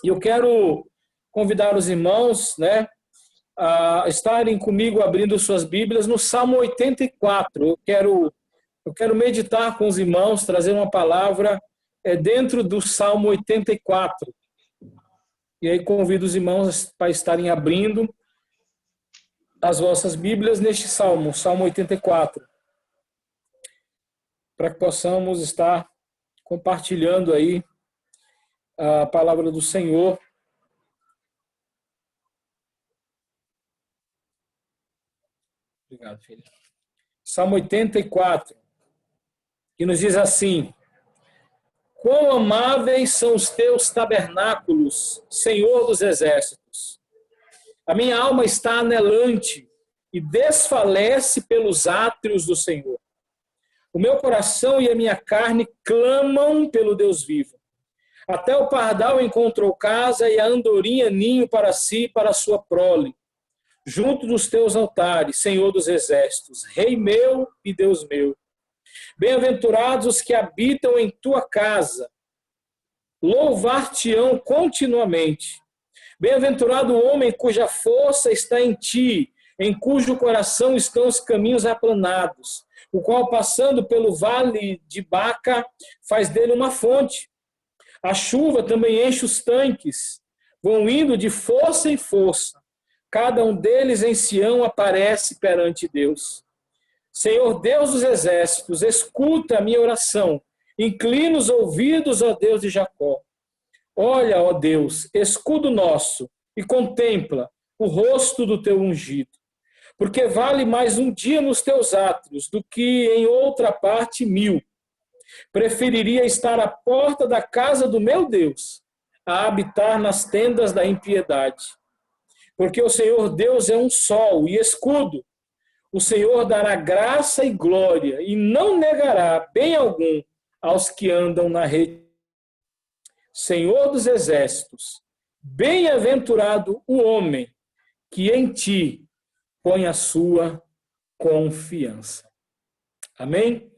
E eu quero convidar os irmãos, né, a estarem comigo abrindo suas Bíblias no Salmo 84. Eu quero meditar com os irmãos, trazer uma palavra dentro do Salmo 84. E aí convido os irmãos para estarem abrindo as vossas Bíblias neste Salmo, Salmo 84, para que possamos estar compartilhando aí a palavra do Senhor. Obrigado, filho. Salmo 84, que nos diz assim: quão amáveis são os teus tabernáculos, Senhor dos exércitos. A minha alma está anelante e desfalece pelos átrios do Senhor. O meu coração e a minha carne clamam pelo Deus vivo. Até o pardal encontrou casa e a andorinha ninho para si e para a sua prole. Junto dos teus altares, Senhor dos exércitos, Rei meu e Deus meu. Bem-aventurados os que habitam em tua casa, louvar-te-ão continuamente. Bem-aventurado o homem cuja força está em ti, em cujo coração estão os caminhos aplanados, o qual, passando pelo vale de Baca, faz dele uma fonte. A chuva também enche os tanques, vão indo de força em força. Cada um deles em Sião aparece perante Deus. Senhor Deus dos exércitos, escuta a minha oração. Inclina os ouvidos, ó Deus de Jacó. Olha, ó Deus, escudo nosso, e contempla o rosto do teu ungido. Porque vale mais um dia nos teus átrios do que em outra parte 1000. Preferiria estar à porta da casa do meu Deus, a habitar nas tendas da impiedade. Porque o Senhor Deus é um sol e escudo. O Senhor dará graça e glória, e não negará bem algum aos que andam na rede. Senhor dos exércitos, bem-aventurado o homem que em ti põe a sua confiança. Amém?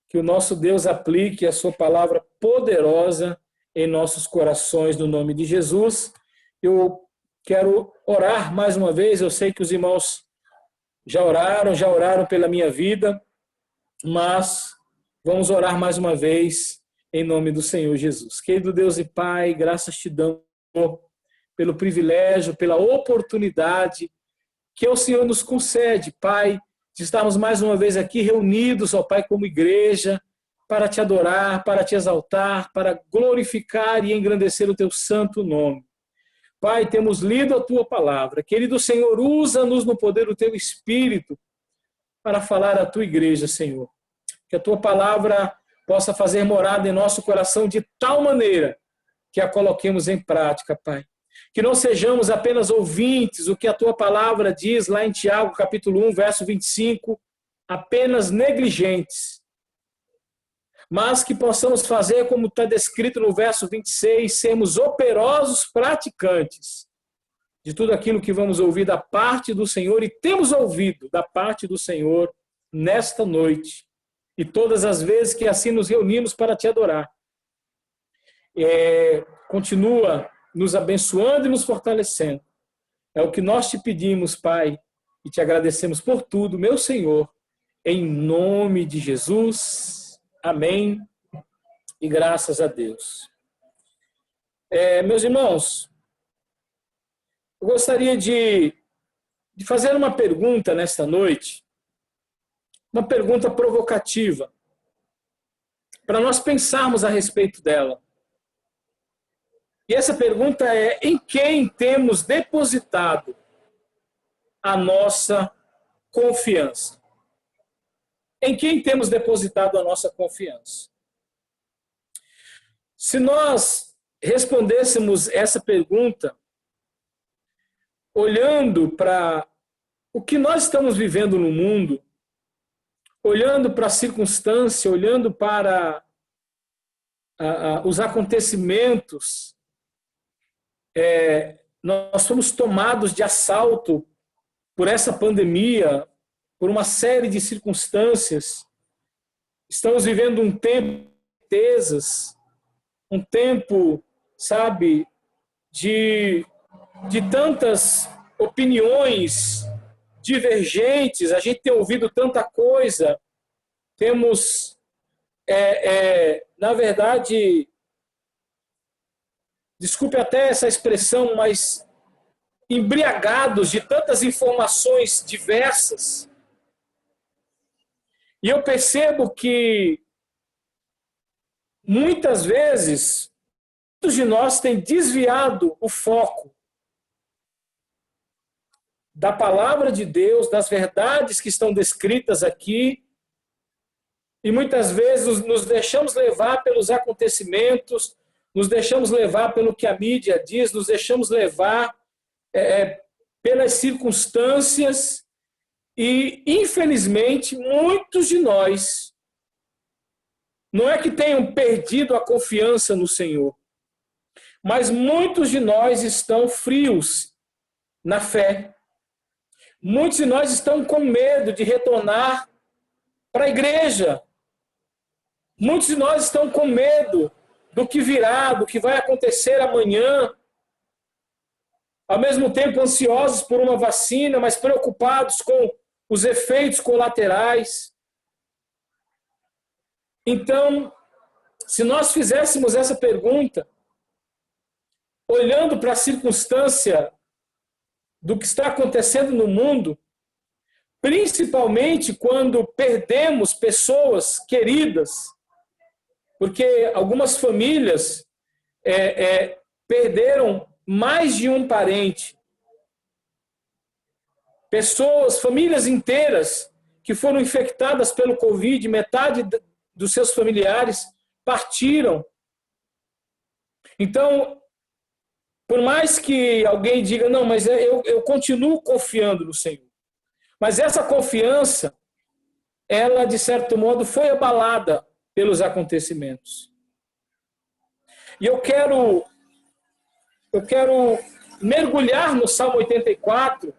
Que o nosso Deus aplique a sua palavra poderosa em nossos corações, no nome de Jesus. Eu quero orar mais uma vez. Eu sei que os irmãos já oraram pela minha vida, mas vamos orar mais uma vez em nome do Senhor Jesus. Querido Deus e Pai, graças te damos pelo privilégio, pela oportunidade que o Senhor nos concede, Pai, de estarmos mais uma vez aqui reunidos, ó Pai, como igreja, para te adorar, para te exaltar, para glorificar e engrandecer o teu santo nome. Pai, temos lido a tua palavra. Querido Senhor, usa-nos no poder do teu Espírito para falar à tua igreja, Senhor. Que a tua palavra possa fazer morada em nosso coração de tal maneira que a coloquemos em prática, Pai. Que não sejamos apenas ouvintes, o que a tua palavra diz lá em Tiago, capítulo 1, verso 25, apenas negligentes, mas que possamos fazer como está descrito no verso 26, sermos operosos praticantes de tudo aquilo que vamos ouvir da parte do Senhor e temos ouvido da parte do Senhor nesta noite e todas as vezes que assim nos reunimos para te adorar. Continua nos abençoando e nos fortalecendo. É o que nós te pedimos, Pai, e te agradecemos por tudo, meu Senhor, em nome de Jesus. Amém. E graças a Deus. Meus irmãos, eu gostaria de fazer uma pergunta nesta noite, uma pergunta provocativa, para nós pensarmos a respeito dela. E essa pergunta é: em quem temos depositado a nossa confiança? Em quem temos depositado a nossa confiança? Se nós respondêssemos essa pergunta olhando para o que nós estamos vivendo no mundo, olhando para a circunstância, olhando para os acontecimentos, nós fomos tomados de assalto por essa pandemia, por uma série de circunstâncias. Estamos vivendo um tempo de certezas, um tempo, sabe, de, de tantas opiniões divergentes, a gente tem ouvido tanta coisa, temos, na verdade, desculpe até essa expressão, mas embriagados de tantas informações diversas. E eu percebo que muitas vezes muitos de nós têm desviado o foco da palavra de Deus, das verdades que estão descritas aqui, e muitas vezes nos deixamos levar pelos acontecimentos, nos deixamos levar pelo que a mídia diz, nos deixamos levar pelas circunstâncias, e infelizmente muitos de nós não é que tenham perdido a confiança no Senhor, mas muitos de nós estão frios na fé. Muitos de nós estão com medo de retornar para a igreja. Muitos de nós estão com medo do que virá, do que vai acontecer amanhã. Ao mesmo tempo ansiosos por uma vacina, mas preocupados com os efeitos colaterais. Então, se nós fizéssemos essa pergunta, olhando para a circunstância do que está acontecendo no mundo, principalmente quando perdemos pessoas queridas, porque algumas famílias perderam mais de um parente. Pessoas, famílias inteiras que foram infectadas pelo Covid, metade dos seus familiares partiram. Então, por mais que alguém diga, não, mas eu continuo confiando no Senhor. Mas essa confiança, ela, de certo modo, foi abalada pelos acontecimentos. E eu quero mergulhar no Salmo 84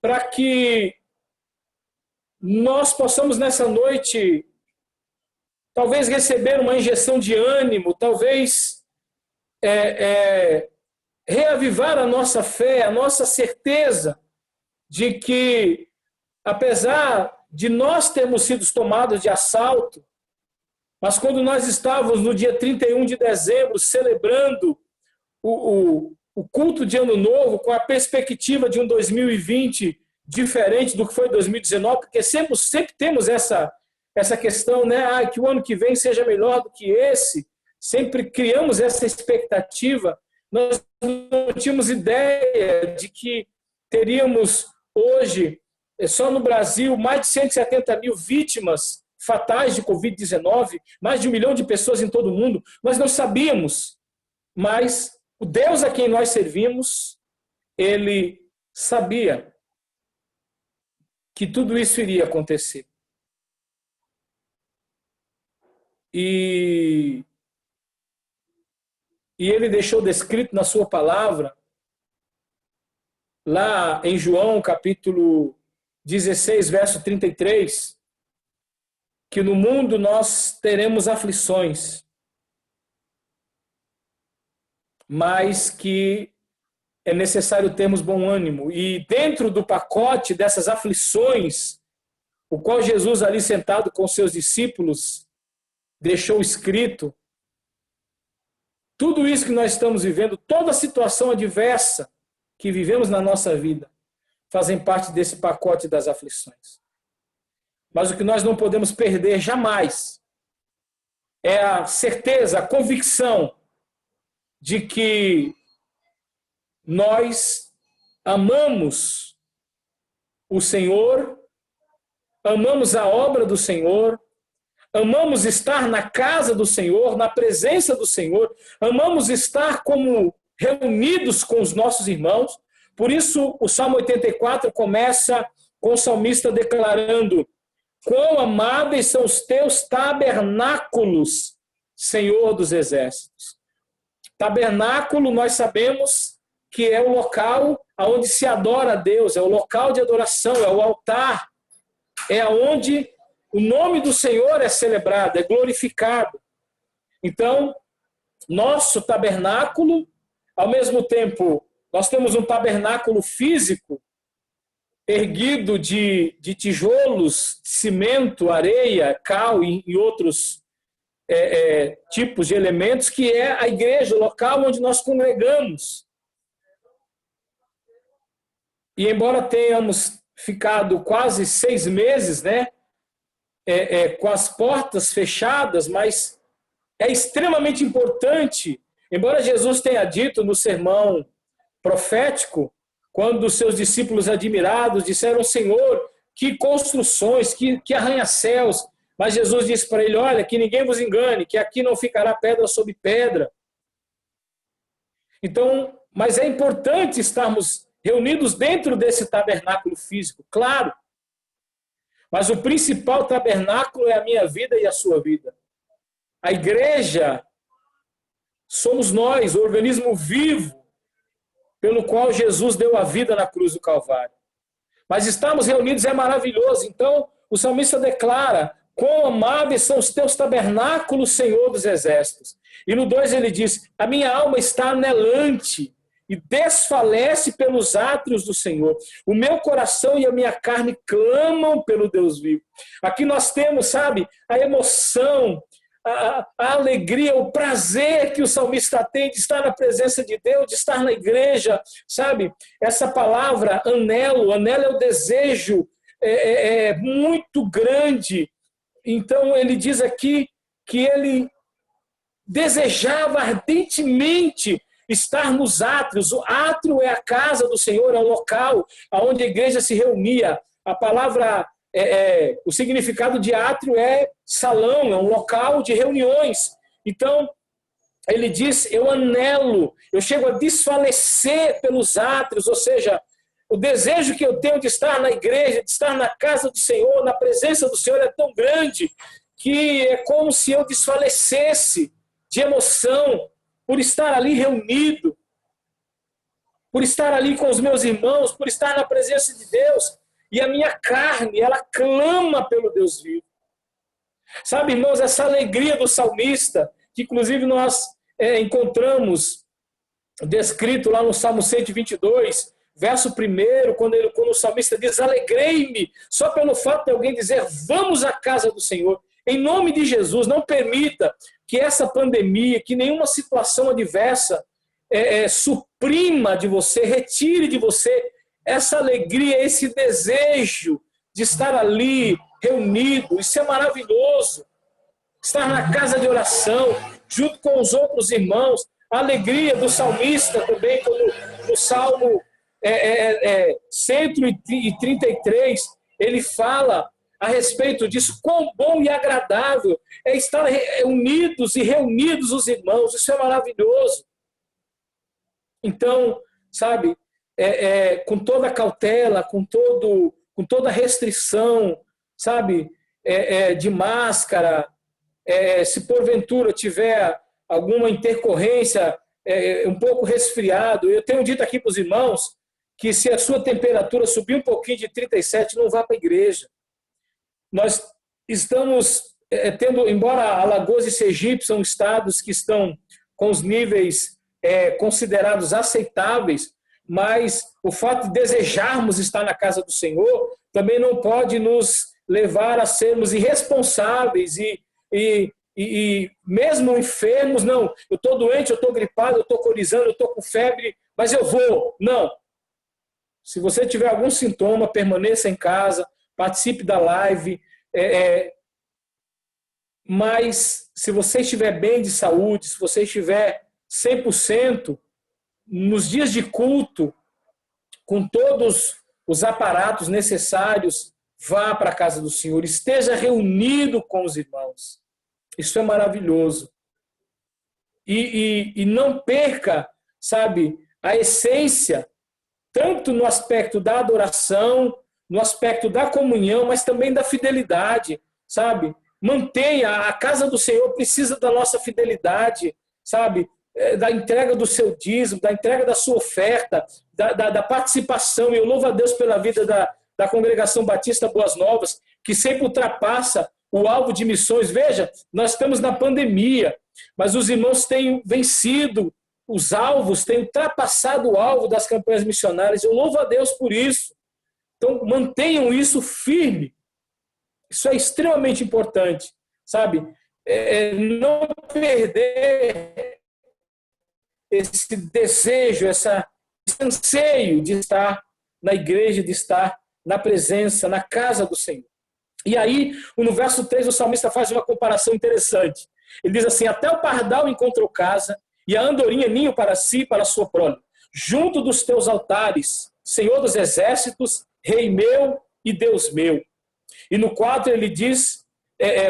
para que nós possamos, nessa noite, talvez receber uma injeção de ânimo, talvez reavivar a nossa fé, a nossa certeza de que, apesar de nós termos sido tomados de assalto, mas quando nós estávamos no dia 31 de dezembro celebrando o culto de Ano Novo, com a perspectiva de um 2020 diferente do que foi 2019, porque sempre temos essa questão, né? Que o ano que vem seja melhor do que esse, sempre criamos essa expectativa. Nós não tínhamos ideia de que teríamos hoje, só no Brasil, mais de 170 mil vítimas fatais de Covid-19, mais de 1 milhão de pessoas em todo o mundo. Nós não sabíamos, mas o Deus a quem nós servimos, ele sabia que tudo isso iria acontecer. E ele deixou descrito na sua palavra, lá em João, capítulo 16, verso 33, que no mundo nós teremos aflições, mas que é necessário termos bom ânimo. E dentro do pacote dessas aflições, o qual Jesus ali sentado com seus discípulos deixou escrito, tudo isso que nós estamos vivendo, toda a situação adversa que vivemos na nossa vida, fazem parte desse pacote das aflições. Mas o que nós não podemos perder jamais é a certeza, a convicção de que nós amamos o Senhor, amamos a obra do Senhor, amamos estar na casa do Senhor, na presença do Senhor, amamos estar como reunidos com os nossos irmãos. Por isso, o Salmo 84 começa com o salmista declarando: quão amáveis são os teus tabernáculos, Senhor dos exércitos. Tabernáculo, nós sabemos que é o local onde se adora a Deus, é o local de adoração, é o altar, é onde o nome do Senhor é celebrado, é glorificado. Então, nosso tabernáculo, ao mesmo tempo, nós temos um tabernáculo físico, erguido de tijolos, cimento, areia, cal e outros tipos de elementos, que é a igreja, o local onde nós congregamos. E embora tenhamos ficado quase 6 meses, né, com as portas fechadas, mas é extremamente importante, embora Jesus tenha dito no sermão profético, quando os seus discípulos admirados disseram: Senhor, que construções, que arranha-céus. Mas Jesus disse para ele: olha, que ninguém vos engane, que aqui não ficará pedra sobre pedra. Então, mas é importante estarmos reunidos dentro desse tabernáculo físico, claro. Mas o principal tabernáculo é a minha vida e a sua vida. A igreja somos nós, o organismo vivo, pelo qual Jesus deu a vida na cruz do Calvário. Mas estarmos reunidos é maravilhoso. Então, o salmista declara: quão amáveis são os teus tabernáculos, Senhor dos exércitos. E no 2 ele diz: a minha alma está anelante e desfalece pelos átrios do Senhor. O meu coração e a minha carne clamam pelo Deus vivo. Aqui nós temos, sabe, a emoção, a alegria, o prazer que o salmista tem de estar na presença de Deus, de estar na igreja, sabe? Essa palavra anelo é o desejo muito grande. Então ele diz aqui que ele desejava ardentemente estar nos átrios. O átrio é a casa do Senhor, é o local onde a igreja se reunia. A palavra o significado de átrio é salão, é um local de reuniões. Então, ele diz: eu anelo, eu chego a desfalecer pelos átrios, ou seja, o desejo que eu tenho de estar na igreja, de estar na casa do Senhor, na presença do Senhor, é tão grande que é como se eu desfalecesse de emoção por estar ali reunido, por estar ali com os meus irmãos, por estar na presença de Deus. E a minha carne, ela clama pelo Deus vivo. Sabe, irmãos, essa alegria do salmista, que inclusive nós encontramos descrito lá no Salmo 122, verso 1, quando o salmista diz: alegrei-me, só pelo fato de alguém dizer: vamos à casa do Senhor. Em nome de Jesus, não permita que essa pandemia, que nenhuma situação adversa suprima de você, retire de você essa alegria, esse desejo de estar ali reunido. Isso é maravilhoso. Estar na casa de oração, junto com os outros irmãos. A alegria do salmista também, como no Salmo 133, ele fala a respeito disso: quão bom e agradável é estar unidos e reunidos os irmãos. Isso é maravilhoso. Então, sabe, com toda a cautela, com toda a restrição, sabe, de máscara, se porventura tiver alguma intercorrência, um pouco resfriado, eu tenho dito aqui para os irmãos que se a sua temperatura subir um pouquinho de 37, não vá para a igreja. Nós estamos tendo, embora Alagoas e Sergipe são estados que estão com os níveis considerados aceitáveis, mas o fato de desejarmos estar na casa do Senhor também não pode nos levar a sermos irresponsáveis e mesmo enfermos. Não, eu estou doente, eu estou gripado, eu estou corizando, eu estou com febre, mas eu vou. Não. Se você tiver algum sintoma, permaneça em casa, participe da live, mas se você estiver bem de saúde, se você estiver 100%, nos dias de culto, com todos os aparatos necessários, vá para a casa do Senhor, esteja reunido com os irmãos. Isso é maravilhoso. E não perca, sabe, a essência, tanto no aspecto da adoração, no aspecto da comunhão, mas também da fidelidade, sabe? Mantenha, a casa do Senhor precisa da nossa fidelidade, sabe? Da entrega do seu dízimo, da entrega da sua oferta, da participação. E eu louvo a Deus pela vida da Congregação Batista Boas Novas, que sempre ultrapassa o alvo de missões. Veja, nós estamos na pandemia, mas os irmãos têm vencido os alvos, têm ultrapassado o alvo das campanhas missionárias. Eu louvo a Deus por isso. Então, mantenham isso firme. Isso é extremamente importante, sabe? Não perder esse desejo, esse anseio de estar na igreja, de estar na presença, na casa do Senhor. E aí, no verso 3, o salmista faz uma comparação interessante. Ele diz assim: até o pardal encontrou casa, e a andorinha ninho para si, para a sua prole. Junto dos teus altares, Senhor dos exércitos, Rei meu e Deus meu. E no 4 ele diz,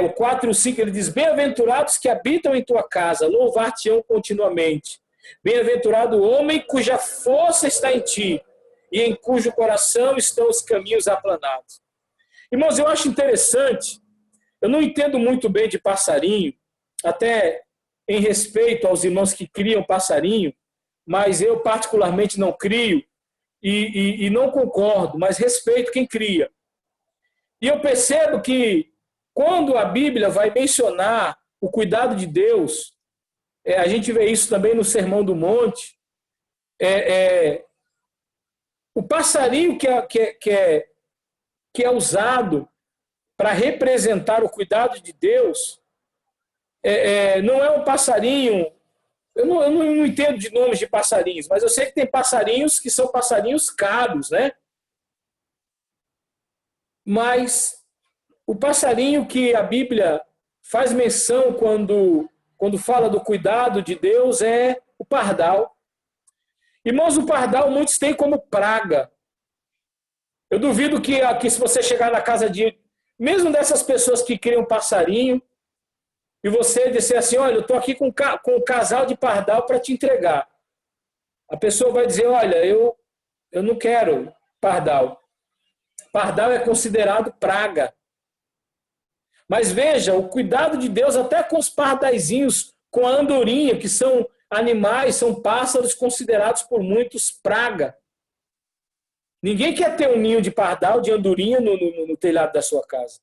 o 4 e o 5 ele diz: bem-aventurados que habitam em tua casa, louvar-te-ão continuamente. Bem-aventurado o homem cuja força está em ti, e em cujo coração estão os caminhos aplanados. Irmãos, eu acho interessante, eu não entendo muito bem de passarinho, até em respeito aos irmãos que criam passarinho, mas eu particularmente não crio e não concordo, mas respeito quem cria. E eu percebo que quando a Bíblia vai mencionar o cuidado de Deus, a gente vê isso também no Sermão do Monte, o passarinho que é usado para representar o cuidado de Deus, não é um passarinho. Eu não entendo de nomes de passarinhos, mas eu sei que tem passarinhos que são passarinhos caros, né? Mas o passarinho que a Bíblia faz menção quando fala do cuidado de Deus é o pardal. Irmãos, o pardal muitos têm como praga. Eu duvido que se você chegar na casa mesmo dessas pessoas que criam passarinho, e você disser assim: olha, eu estou aqui com um casal de pardal para te entregar. A pessoa vai dizer: olha, eu não quero pardal. Pardal é considerado praga. Mas veja, o cuidado de Deus até com os pardaizinhos, com a andorinha, que são animais, são pássaros considerados por muitos praga. Ninguém quer ter um ninho de pardal, de andorinha no telhado da sua casa.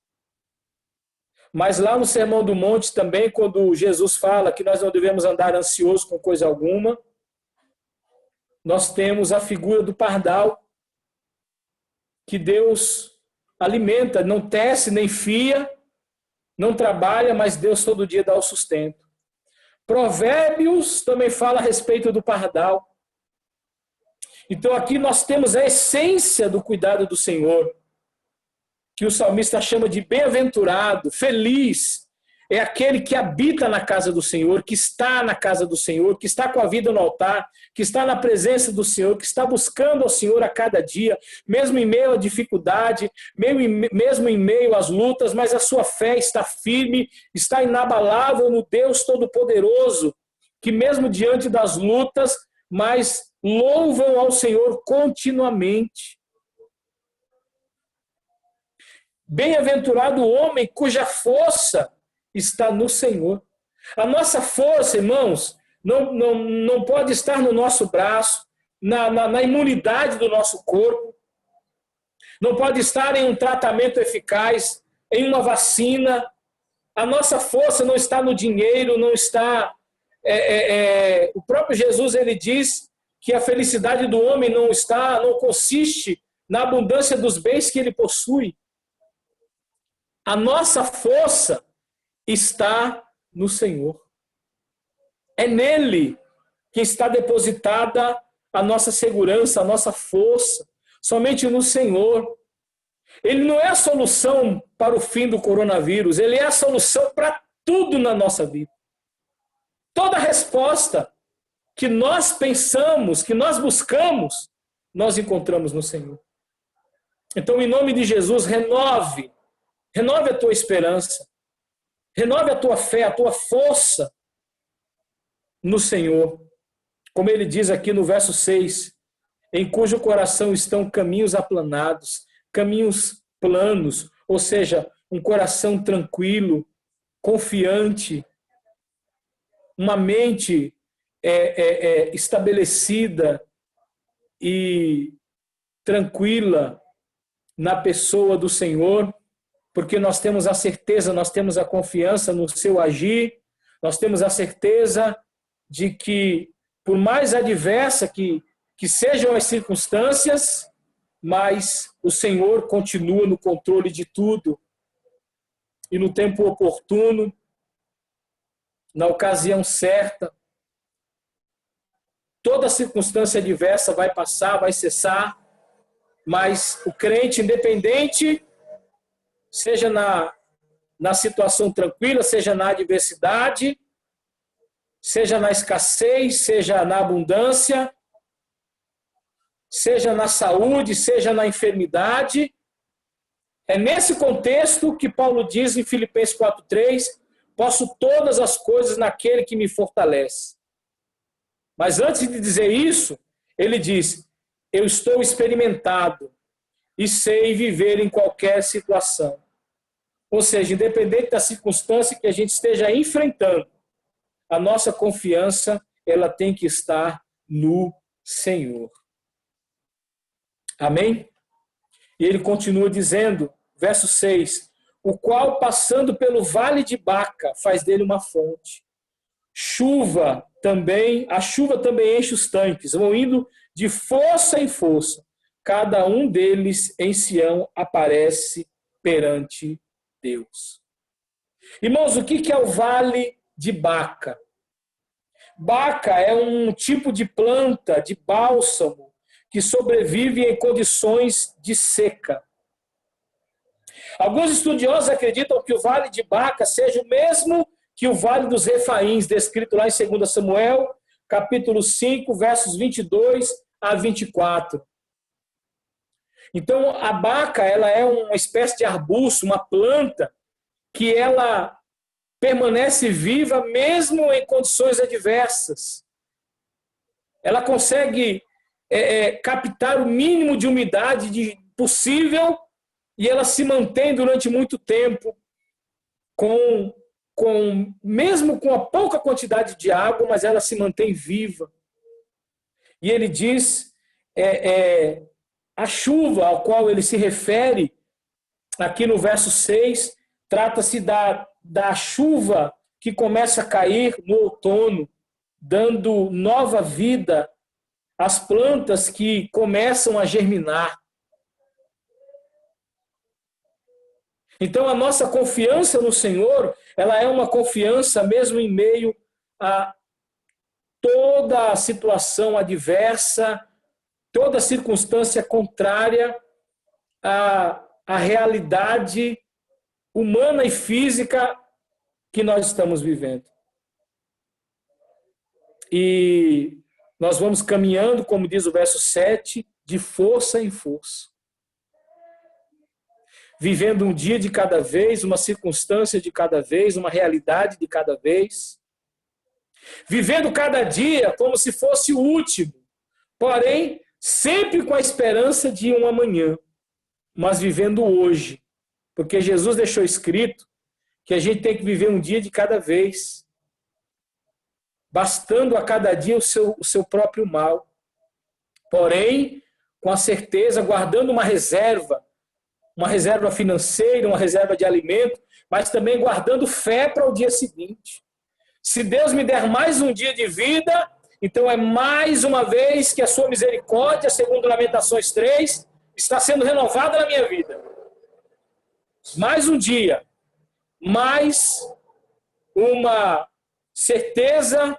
Mas lá no Sermão do Monte também, quando Jesus fala que nós não devemos andar ansiosos com coisa alguma, nós temos a figura do pardal, que Deus alimenta, não tece nem fia, não trabalha, mas Deus todo dia dá o sustento. Provérbios também fala a respeito do pardal. Então aqui nós temos a essência do cuidado do Senhor, que o salmista chama de bem-aventurado, feliz. É aquele que habita na casa do Senhor, que está na casa do Senhor, que está com a vida no altar, que está na presença do Senhor, que está buscando ao Senhor a cada dia, mesmo em meio à dificuldade, mesmo em meio às lutas, mas a sua fé está firme, está inabalável no Deus Todo-Poderoso, que mesmo diante das lutas, mas louvam ao Senhor continuamente. Bem-aventurado o homem cuja força está no Senhor. A nossa força, irmãos, não pode estar no nosso braço, na imunidade do nosso corpo, não pode estar em um tratamento eficaz, em uma vacina. A nossa força não está no dinheiro, não está... o próprio Jesus, ele diz que a felicidade do homem não consiste na abundância dos bens que ele possui. A nossa força está no Senhor. É nele que está depositada a nossa segurança, a nossa força, somente no Senhor. Ele não é a solução para o fim do coronavírus, ele é a solução para tudo na nossa vida. Toda resposta que nós pensamos, que nós buscamos, nós encontramos no Senhor. Então, em nome de Jesus, renove a tua esperança. Renove a tua fé, a tua força no Senhor. Como ele diz aqui no verso 6, em cujo coração estão caminhos aplanados, caminhos planos, ou seja, um coração tranquilo, confiante, uma mente estabelecida e tranquila na pessoa do Senhor, porque nós temos a certeza, nós temos a confiança no seu agir, nós temos a certeza de que, por mais adversa que sejam as circunstâncias, mas o Senhor continua no controle de tudo. E no tempo oportuno, na ocasião certa, toda circunstância adversa vai passar, vai cessar, mas o crente, independente, seja na situação tranquila, seja na adversidade, seja na escassez, seja na abundância, seja na saúde, seja na enfermidade. É nesse contexto que Paulo diz em Filipenses 4:3, posso todas as coisas naquele que me fortalece. Mas antes de dizer isso, ele diz, eu estou experimentado e sei viver em qualquer situação. Ou seja, independente da circunstância que a gente esteja enfrentando, a nossa confiança, ela tem que estar no Senhor. Amém? E ele continua dizendo, verso 6, o qual, passando pelo vale de Baca, faz dele uma fonte. A chuva também enche os tanques, vão indo de força em força. Cada um deles em Sião aparece perante Deus. Irmãos, o que é o vale de Baca? Baca é um tipo de planta, de bálsamo, que sobrevive em condições de seca. Alguns estudiosos acreditam que o vale de Baca seja o mesmo que o vale dos Refaíns, descrito lá em 2 Samuel, capítulo 5, versos 22 a 24. Então, a baca, ela é uma espécie de arbusto, uma planta, que ela permanece viva mesmo em condições adversas. Ela consegue captar o mínimo de umidade possível e ela se mantém durante muito tempo, mesmo com a pouca quantidade de água, mas ela se mantém viva. E ele diz, a chuva ao qual ele se refere, aqui no verso 6, trata-se da chuva que começa a cair no outono, dando nova vida às plantas que começam a germinar. Então, a nossa confiança no Senhor, ela é uma confiança mesmo em meio a toda a situação adversa, toda circunstância contrária à realidade humana e física que nós estamos vivendo. E nós vamos caminhando, como diz o verso 7, de força em força. Vivendo um dia de cada vez, uma circunstância de cada vez, uma realidade de cada vez. Vivendo cada dia como se fosse o último, porém, sempre com a esperança de um amanhã, mas vivendo hoje. Porque Jesus deixou escrito que a gente tem que viver um dia de cada vez, bastando a cada dia o seu próprio mal. Porém, com a certeza, guardando uma reserva financeira, uma reserva de alimento, mas também guardando fé para o dia seguinte. Se Deus me der mais um dia de vida, então é mais uma vez que a sua misericórdia, segundo Lamentações 3, está sendo renovada na minha vida. Mais um dia, mais uma certeza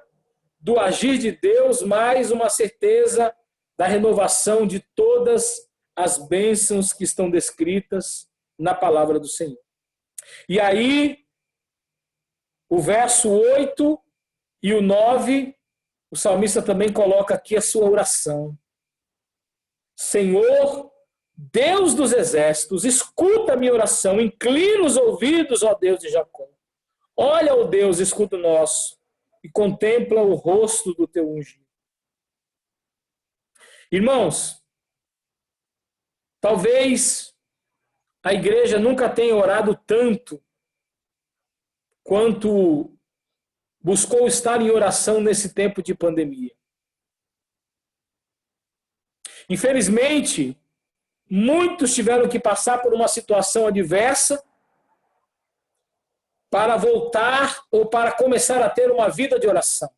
do agir de Deus, mais uma certeza da renovação de todas as bênçãos que estão descritas na palavra do Senhor. E aí, o verso 8 e o 9, o salmista também coloca aqui a sua oração. Senhor, Deus dos exércitos, escuta a minha oração, inclina os ouvidos, ó Deus de Jacó. Olha, ó Deus, escuta o nosso, e contempla o rosto do teu ungido. Irmãos, talvez a igreja nunca tenha orado tanto quanto buscou estar em oração nesse tempo de pandemia. Infelizmente, muitos tiveram que passar por uma situação adversa para voltar ou para começar a ter uma vida de oração.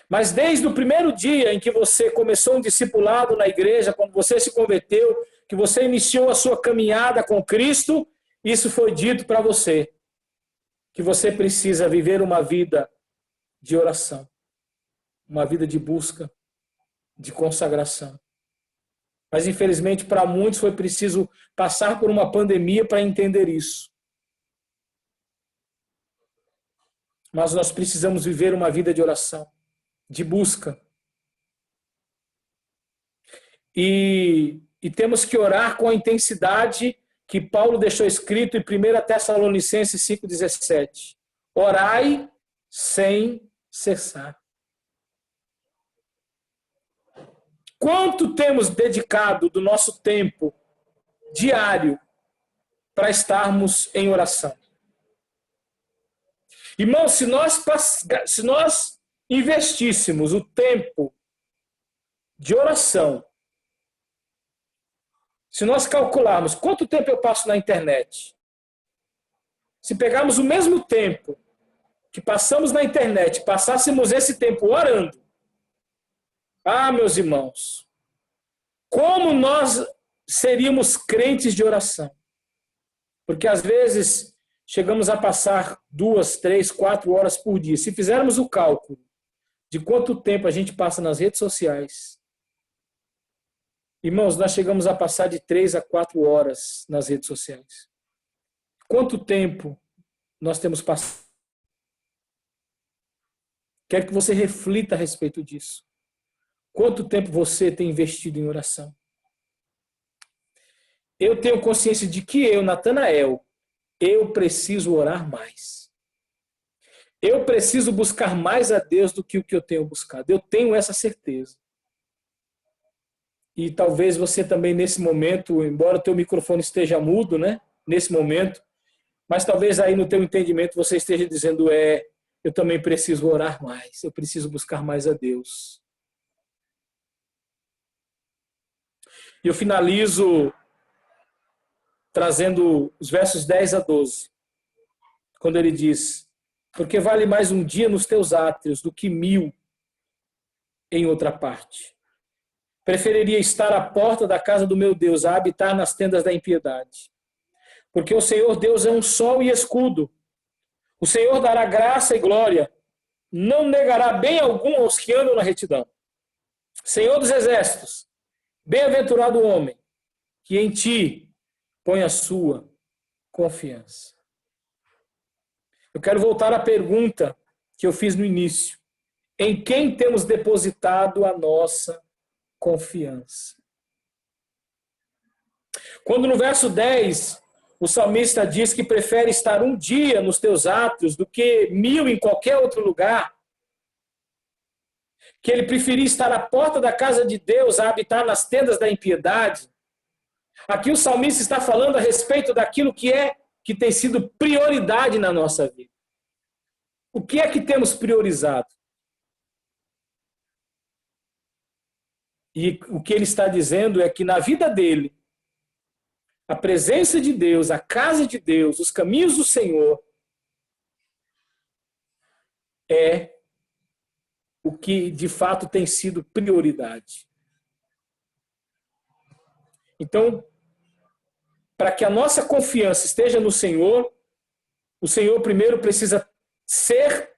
Mas desde o primeiro dia em que você começou um discipulado na igreja, quando você se converteu, que você iniciou a sua caminhada com Cristo, isso foi dito para você, que você precisa viver uma vida de oração, uma vida de busca, de consagração. Mas infelizmente para muitos foi preciso passar por uma pandemia para entender isso. Mas nós precisamos viver uma vida de oração, de busca. E temos que orar com a intensidade que Paulo deixou escrito em 1 Tessalonicenses 5,17. Orai sem cessar. Quanto temos dedicado do nosso tempo diário para estarmos em oração? Irmãos, se nós investíssemos o tempo de oração, se nós calcularmos quanto tempo eu passo na internet, se pegarmos o mesmo tempo que passamos na internet, passássemos esse tempo orando, meus irmãos, como nós seríamos crentes de oração? Porque às vezes chegamos a passar 2, 3, 4 horas por dia. Se fizermos o cálculo de quanto tempo a gente passa nas redes sociais, irmãos, nós chegamos a passar de 3 a 4 horas nas redes sociais. Quanto tempo nós temos passado? Quero que você reflita a respeito disso. Quanto tempo você tem investido em oração? Eu tenho consciência de que eu, Natanael, eu preciso orar mais. Eu preciso buscar mais a Deus do que o que eu tenho buscado. Eu tenho essa certeza. E talvez você também nesse momento, embora o teu microfone esteja mudo, né? Nesse momento, mas talvez aí no teu entendimento você esteja dizendo, eu também preciso orar mais. Eu preciso buscar mais a Deus. E eu finalizo trazendo os versos 10 a 12, quando ele diz, porque vale mais um dia nos teus átrios do que 1000 em outra parte. Preferiria estar à porta da casa do meu Deus a habitar nas tendas da impiedade. Porque o Senhor Deus é um sol e escudo. O Senhor dará graça e glória. Não negará bem algum aos que andam na retidão. Senhor dos exércitos, bem-aventurado o homem que em ti põe a sua confiança. Eu quero voltar à pergunta que eu fiz no início. Em quem temos depositado a nossa confiança? Quando no verso 10, o salmista diz que prefere estar um dia nos teus átrios do que 1000 em qualquer outro lugar, que ele preferia estar à porta da casa de Deus a habitar nas tendas da impiedade, aqui o salmista está falando a respeito daquilo que tem sido prioridade na nossa vida. O que é que temos priorizado? E o que ele está dizendo é que na vida dele, a presença de Deus, a casa de Deus, os caminhos do Senhor, é o que de fato tem sido prioridade. Então, para que a nossa confiança esteja no Senhor, o Senhor primeiro precisa ser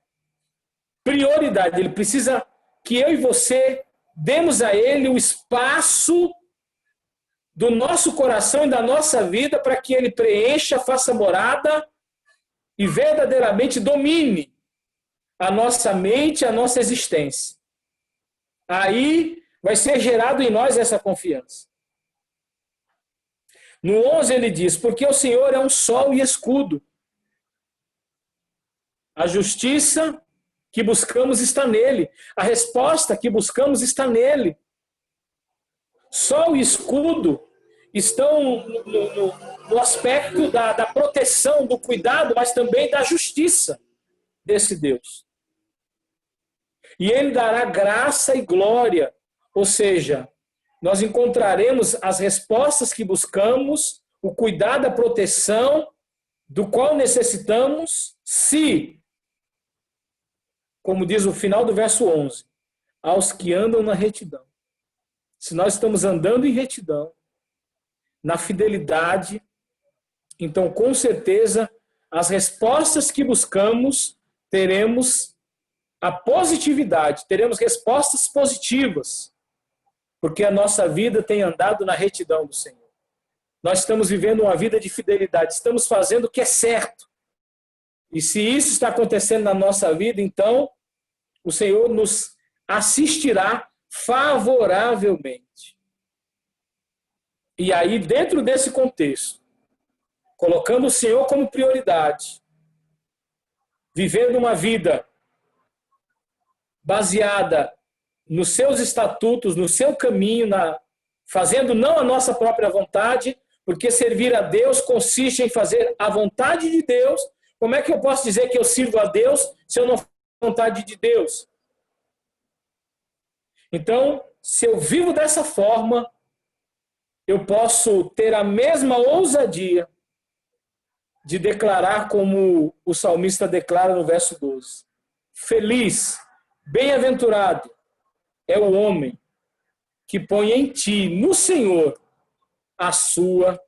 prioridade. Ele precisa que eu e você demos a Ele o espaço do nosso coração e da nossa vida para que Ele preencha, faça morada e verdadeiramente domine a nossa mente, a nossa existência. Aí vai ser gerado em nós essa confiança. No 11 ele diz, porque o Senhor é um sol e escudo. A justiça que buscamos está nele. A resposta que buscamos está nele. Sol e escudo estão no aspecto da proteção, do cuidado, mas também da justiça desse Deus. E ele dará graça e glória, ou seja, nós encontraremos as respostas que buscamos, o cuidado, a proteção do qual necessitamos se, como diz o final do verso 11, aos que andam na retidão. Se nós estamos andando em retidão, na fidelidade, então com certeza as respostas que buscamos teremos a positividade, teremos respostas positivas, porque a nossa vida tem andado na retidão do Senhor. Nós estamos vivendo uma vida de fidelidade, estamos fazendo o que é certo. E se isso está acontecendo na nossa vida, então o Senhor nos assistirá favoravelmente. E aí, dentro desse contexto, colocando o Senhor como prioridade, vivendo uma vida baseada nos seus estatutos, no seu caminho, fazendo não a nossa própria vontade, porque servir a Deus consiste em fazer a vontade de Deus. Como é que eu posso dizer que eu sirvo a Deus se eu não faço a vontade de Deus? Então, se eu vivo dessa forma, eu posso ter a mesma ousadia de declarar como o salmista declara no verso 12. Feliz, bem-aventurado é o homem que põe em ti, no Senhor, a sua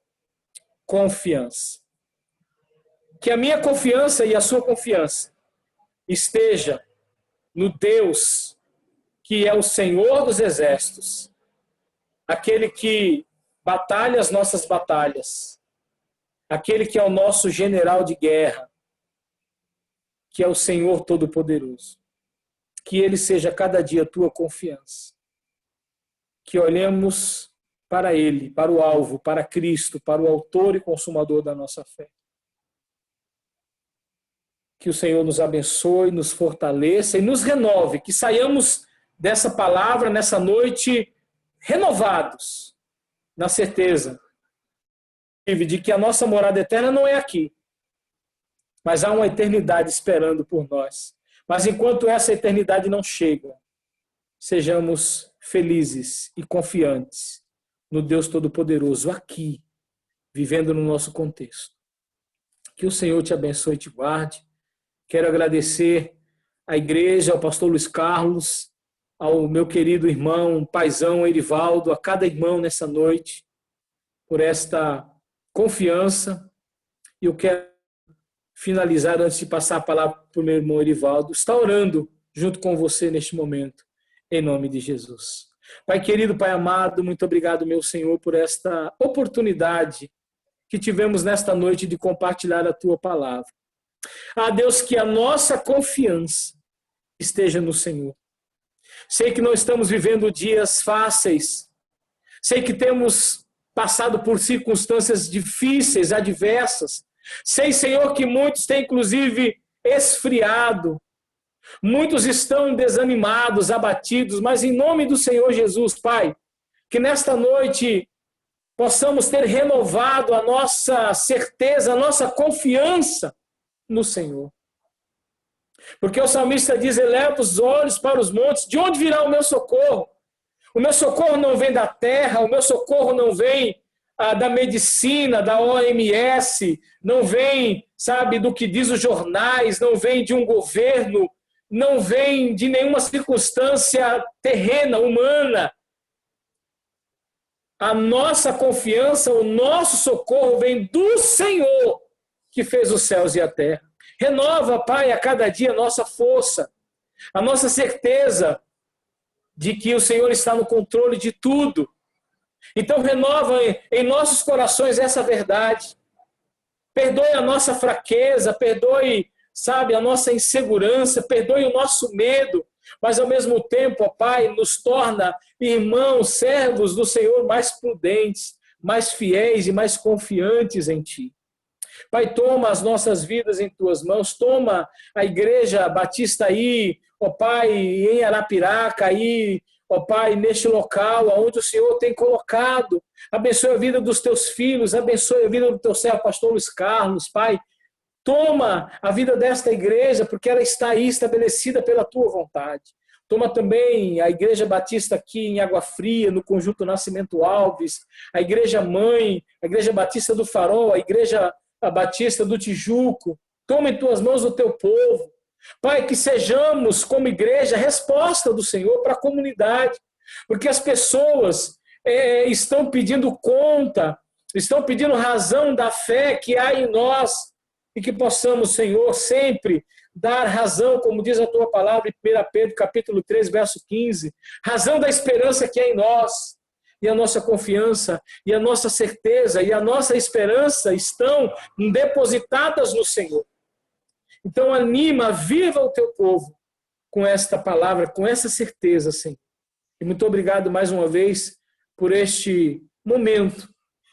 confiança. Que a minha confiança e a sua confiança esteja no Deus que é o Senhor dos exércitos, aquele que batalha as nossas batalhas, aquele que é o nosso general de guerra, que é o Senhor Todo-Poderoso. Que Ele seja cada dia a tua confiança. Que olhemos para Ele, para o alvo, para Cristo, para o autor e consumador da nossa fé. Que o Senhor nos abençoe, nos fortaleça e nos renove, que saiamos dessa palavra nessa noite renovados, na certeza de que a nossa morada eterna não é aqui, mas há uma eternidade esperando por nós. Mas enquanto essa eternidade não chega, sejamos felizes e confiantes no Deus Todo-Poderoso aqui, vivendo no nosso contexto. Que o Senhor te abençoe e te guarde. Quero agradecer à igreja, ao pastor Luiz Carlos, ao meu querido irmão, paizão Erivaldo, a cada irmão nessa noite, por esta confiança. E eu quero finalizar, antes de passar a palavra para o meu irmão Erivaldo, está orando junto com você neste momento, em nome de Jesus. Pai querido, Pai amado, muito obrigado, meu Senhor, por esta oportunidade que tivemos nesta noite de compartilhar a Tua palavra. Ah, Deus, que a nossa confiança esteja no Senhor. Sei que não estamos vivendo dias fáceis, sei que temos passado por circunstâncias difíceis, adversas. Sei, Senhor, que muitos têm inclusive esfriado, muitos estão desanimados, abatidos, mas em nome do Senhor Jesus, Pai, que nesta noite possamos ter renovado a nossa certeza, a nossa confiança no Senhor. Porque o salmista diz, eleva os olhos para os montes, de onde virá o meu socorro? O meu socorro não vem da terra, o meu socorro não vem da medicina, da OMS, não vem, sabe, do que diz os jornais, não vem de um governo, não vem de nenhuma circunstância terrena, humana. A nossa confiança, o nosso socorro vem do Senhor, que fez os céus e a terra. Renova, Pai, a cada dia a nossa força, a nossa certeza de que o Senhor está no controle de tudo. Então renova em nossos corações essa verdade. Perdoe a nossa fraqueza, perdoe, sabe, a nossa insegurança, perdoe o nosso medo, mas ao mesmo tempo, ó Pai, nos torna irmãos, servos do Senhor mais prudentes, mais fiéis e mais confiantes em Ti. Pai, toma as nossas vidas em Tuas mãos, toma a Igreja Batista aí, ó Pai, em Arapiraca, aí, ó Pai, neste local onde o Senhor tem colocado. Abençoe a vida dos Teus filhos, abençoe a vida do Teu servo, pastor Luiz Carlos, Pai. Toma a vida desta igreja, porque ela está aí estabelecida pela Tua vontade. Toma também a Igreja Batista aqui em Água Fria, no Conjunto Nascimento Alves, a Igreja Mãe, a Igreja Batista do Farol, a Igreja Batista do Tijuco. Toma em tuas mãos o teu povo. Pai, que sejamos, como igreja, a resposta do Senhor para a comunidade, porque as pessoas estão pedindo conta, estão pedindo razão da fé que há em nós, e que possamos, Senhor, sempre dar razão, como diz a tua palavra em 1 Pedro capítulo 3, verso 15, razão da esperança que há em nós. E a nossa confiança, e a nossa certeza, e a nossa esperança estão depositadas no Senhor. Então anima, viva o teu povo com esta palavra, com essa certeza, Senhor. E muito obrigado mais uma vez por este momento,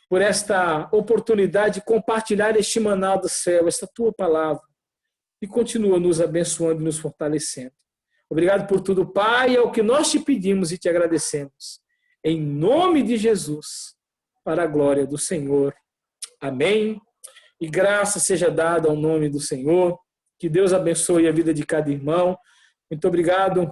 por esta oportunidade de compartilhar este maná do céu, esta tua palavra. E continua nos abençoando e nos fortalecendo. Obrigado por tudo, Pai, é o que nós te pedimos e te agradecemos. Em nome de Jesus, para a glória do Senhor. Amém. E graça seja dada ao nome do Senhor. Que Deus abençoe a vida de cada irmão. Muito obrigado